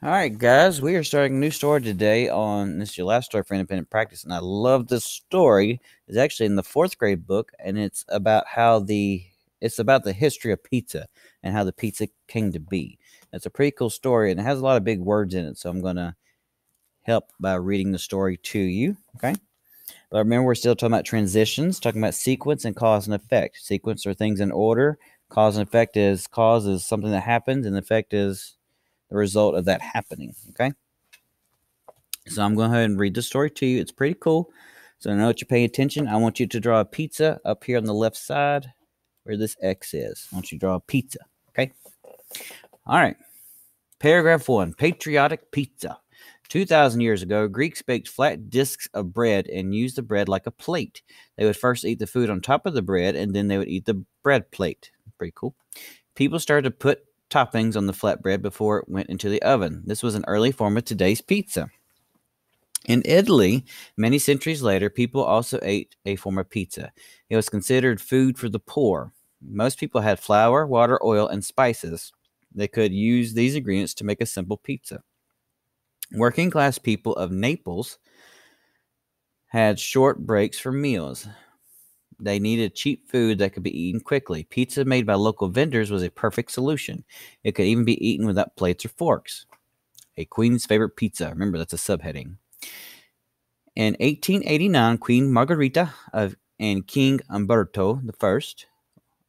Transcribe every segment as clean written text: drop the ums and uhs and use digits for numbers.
All right, guys, we are starting a new story today on this is your last story for independent practice, and I love this story. It's actually in the fourth grade book, and it's about the history of pizza and how the pizza came to be. It's a pretty cool story, and it has a lot of big words in it. So I'm gonna help by reading the story to you. Okay, but remember, we're still talking about transitions, talking about sequence and cause and effect. Sequence are things in order. Cause and effect is cause is something that happens, and effect is the result of that happening. Okay. So I'm going to go ahead and read the story to you. It's pretty cool. So I know that you're paying attention. I want you to draw a pizza up here on the left side where this X is. I want you to draw a pizza. Okay. All right. Paragraph 1. Patriotic pizza. 2,000 years ago, Greeks baked flat discs of bread and used the bread like a plate. They would first eat the food on top of the bread, and then they would eat the bread plate. Pretty cool. People started to put toppings on the flat bread before it went into the oven. This was an early form of today's pizza. In Italy, many centuries later, people also ate a form of pizza. It was considered food for the poor. Most people had flour, water, oil, and spices. They could use these ingredients to make a simple pizza. Working class people of Naples had short breaks for meals. They needed cheap food that could be eaten quickly. Pizza made by local vendors was a perfect solution. It could even be eaten without plates or forks. A queen's favorite pizza. Remember, that's a subheading. In 1889, Queen Margherita and King Umberto I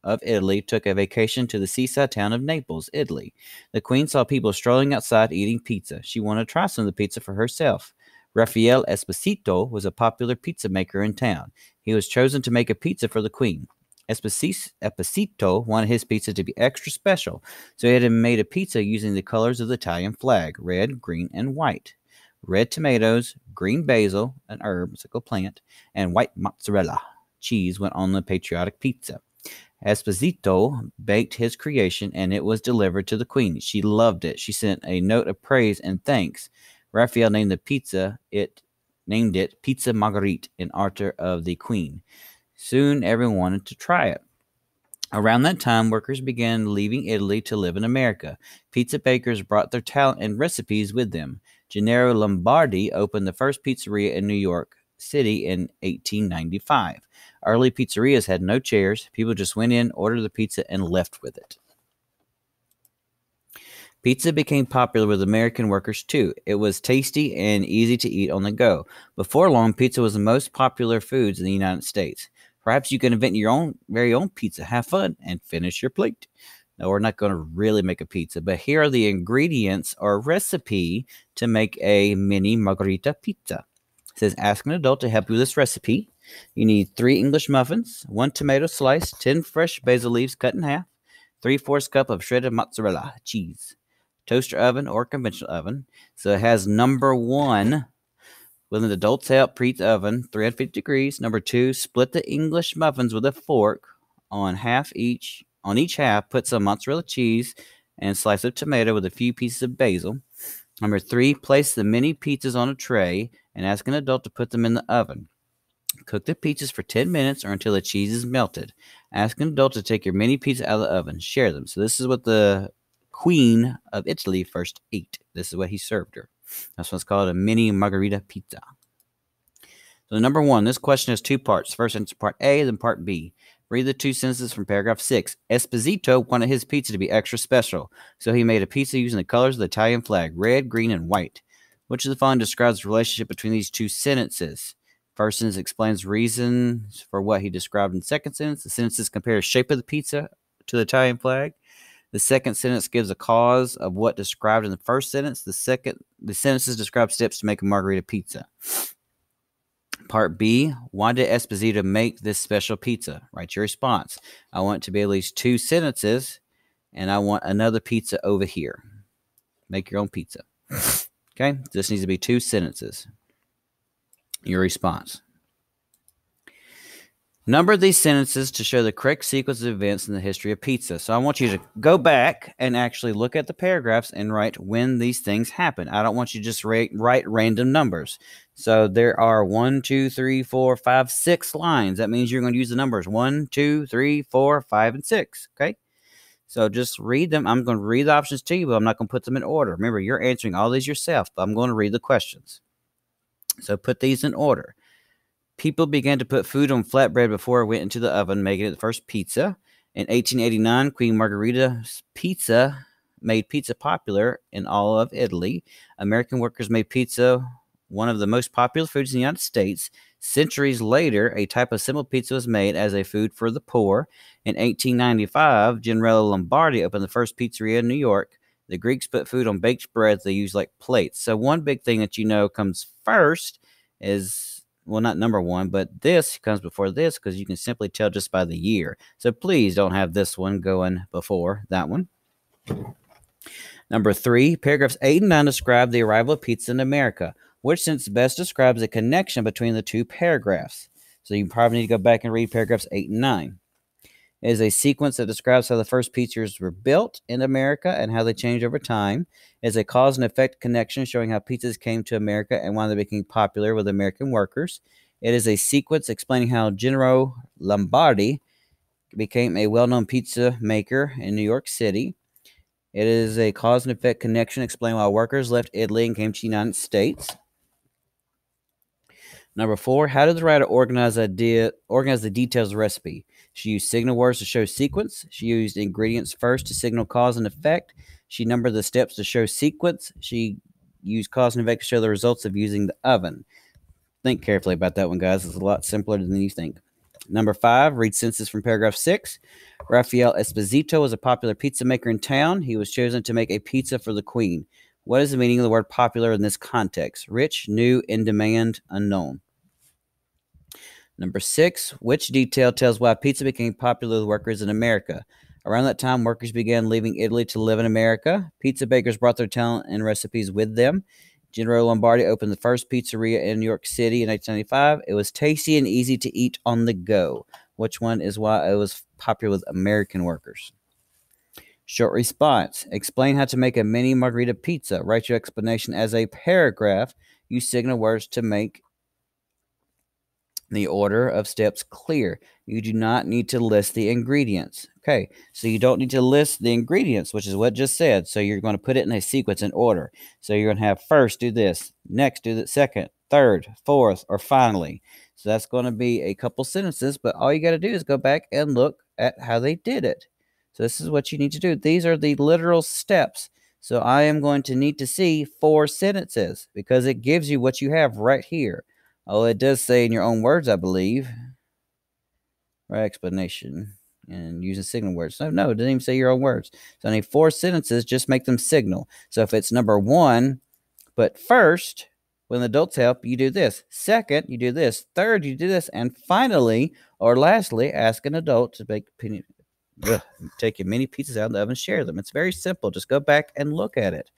of Italy took a vacation to the seaside town of Naples, Italy. The queen saw people strolling outside eating pizza. She wanted to try some of the pizza for herself. Rafael Esposito was a popular pizza maker in town. He was chosen to make a pizza for the queen. Esposito wanted his pizza to be extra special, so he had made a pizza using the colors of the Italian flag: red, green, and white. Red tomatoes, green basil, an herb, it's like a plant, and white mozzarella cheese went on the patriotic pizza. Esposito baked his creation and it was delivered to the queen. She loved it. She sent a note of praise and thanks. Raphael named it Pizza Marguerite in honor of the queen. Soon everyone wanted to try it. Around that time, workers began leaving Italy to live in America. Pizza bakers brought their talent and recipes with them. Gennaro Lombardi opened the first pizzeria in New York City in 1895. Early pizzerias had no chairs. People just went in, ordered the pizza, and left with it. Pizza became popular with American workers too. It was tasty and easy to eat on the go. Before long, pizza was the most popular foods in the United States. Perhaps you can invent your very own pizza. Have fun and finish your plate. No, we're not going to really make a pizza, but here are the ingredients or recipe to make a mini margarita pizza. It says, ask an adult to help you with this recipe. You need 3 English muffins, 1 tomato slice, 10 fresh basil leaves cut in half, 3/4 cup of shredded mozzarella cheese, toaster oven or conventional oven. So it has number 1, with an adult's help, preheat the oven 350 degrees. Number 2, split the English muffins with a fork on each half. Put some mozzarella cheese and slice of tomato with a few pieces of basil. Number 3, place the mini pizzas on a tray and ask an adult to put them in the oven. Cook the pizzas for 10 minutes or until the cheese is melted. Ask an adult to take your mini pizza out of the oven. Share them. So this is what the Queen of Italy first ate. This is what he served her. That's what's called a mini margarita pizza. So number 1, this question has 2 parts. First answer part A, then part B. Read the 2 sentences from paragraph 6. Esposito wanted his pizza to be extra special, so he made a pizza using the colors of the Italian flag: red, green, and white. Which of the following describes the relationship between these 2 sentences? First sentence explains reasons for what he described in the second sentence. The sentences compare the shape of the pizza to the Italian flag. The second sentence gives a cause of what described in the first sentence. The sentences describe steps to make a margarita pizza. Part B, why did Esposito make this special pizza? Write your response. I want it to be at least 2 sentences, and I want another pizza over here. Make your own pizza. Okay, this needs to be 2 sentences. Your response. Number these sentences to show the correct sequence of events in the history of pizza. So I want you to go back and actually look at the paragraphs and write when these things happen. I don't want you to just write random numbers. So there are 1, 2, 3, 4, 5, 6 lines. That means you're going to use the numbers 1, 2, 3, 4, 5, and 6. Okay. So just read them. I'm going to read the options to you, but I'm not going to put them in order. Remember, you're answering all these yourself, but I'm going to read the questions. So put these in order. People began to put food on flatbread before it went into the oven, making it the first pizza. In 1889, Queen Margherita's Pizza made pizza popular in all of Italy. American workers made pizza one of the most popular foods in the United States. Centuries later, a type of simple pizza was made as a food for the poor. In 1895, Generale Lombardi opened the first pizzeria in New York. The Greeks put food on baked bread they used like plates. So one big thing that you know comes first is, well, not number one, but this comes before this because you can simply tell just by the year. So please don't have this one going before that one. Number 3, paragraphs 8 and 9 describe the arrival of pizza in America. Which sentence best describes the connection between the two paragraphs? So you probably need to go back and read paragraphs 8 and 9. It is a sequence that describes how the first pizzas were built in America and how they changed over time. It is a cause and effect connection showing how pizzas came to America and why they became popular with American workers. It is a sequence explaining how Gennaro Lombardi became a well-known pizza maker in New York City. It is a cause and effect connection explaining why workers left Italy and came to the United States. Number 4, how did the writer organize the details of the recipe? She used signal words to show sequence. She used ingredients first to signal cause and effect. She numbered the steps to show sequence. She used cause and effect to show the results of using the oven. Think carefully about that one, guys. It's a lot simpler than you think. Number 5, read sentences from paragraph 6. Rafael Esposito was a popular pizza maker in town. He was chosen to make a pizza for the queen. What is the meaning of the word popular in this context? Rich, new, in demand, unknown. Number 6, which detail tells why pizza became popular with workers in America? Around that time, workers began leaving Italy to live in America. Pizza bakers brought their talent and recipes with them. General Lombardi opened the first pizzeria in New York City in 1895. It was tasty and easy to eat on the go. Which one is why it was popular with American workers? Short response. Explain how to make a mini margarita pizza. Write your explanation as a paragraph. Use signal words to make the order of steps clear. You do not need to list the ingredients. Okay, so you don't need to list the ingredients, which is what just said. So you're going to put it in a sequence in order. So you're going to have first do this, next do the second, third, fourth, or finally. So that's going to be a couple sentences, but all you got to do is go back and look at how they did it. So this is what you need to do. These are the literal steps. So I am going to need to see 4 sentences because it gives you what you have right here. Oh, it does say in your own words, I believe. Right, explanation and using signal words. No, it didn't even say your own words. So I need 4 sentences, just make them signal. So if it's number 1, but first, when the adults help, you do this. Second, you do this. Third, you do this. And finally, or lastly, ask an adult to take your mini pizzas out of the oven and share them. It's very simple. Just go back and look at it.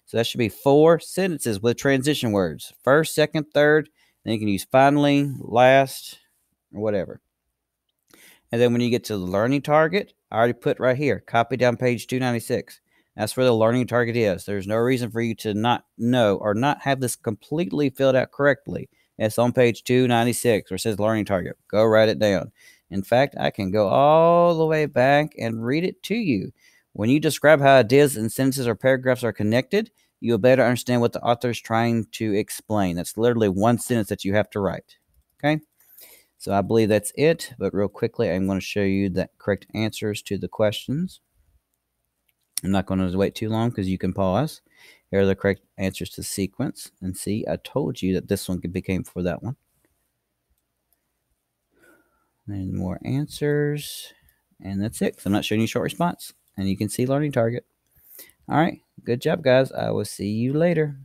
So that should be 4 sentences with transition words. First, second, third. Then you can use finally, last, or whatever. And then when you get to the learning target, I already put right here, copy down page 296. That's where the learning target is. There's no reason for you to not know or not have this completely filled out correctly. It's on page 296 where it says learning target. Go write it down. In fact, I can go all the way back and read it to you. When you describe how ideas and sentences or paragraphs are connected, you'll better understand what the author is trying to explain. That's literally one sentence that you have to write. Okay? So I believe that's it, but real quickly, I'm going to show you the correct answers to the questions. I'm not going to wait too long because you can pause. Here are the correct answers to the sequence. And see, I told you that this one became for that one. And more answers. And that's it. I'm not showing you short response. And you can see learning target. All right. Good job, guys. I will see you later.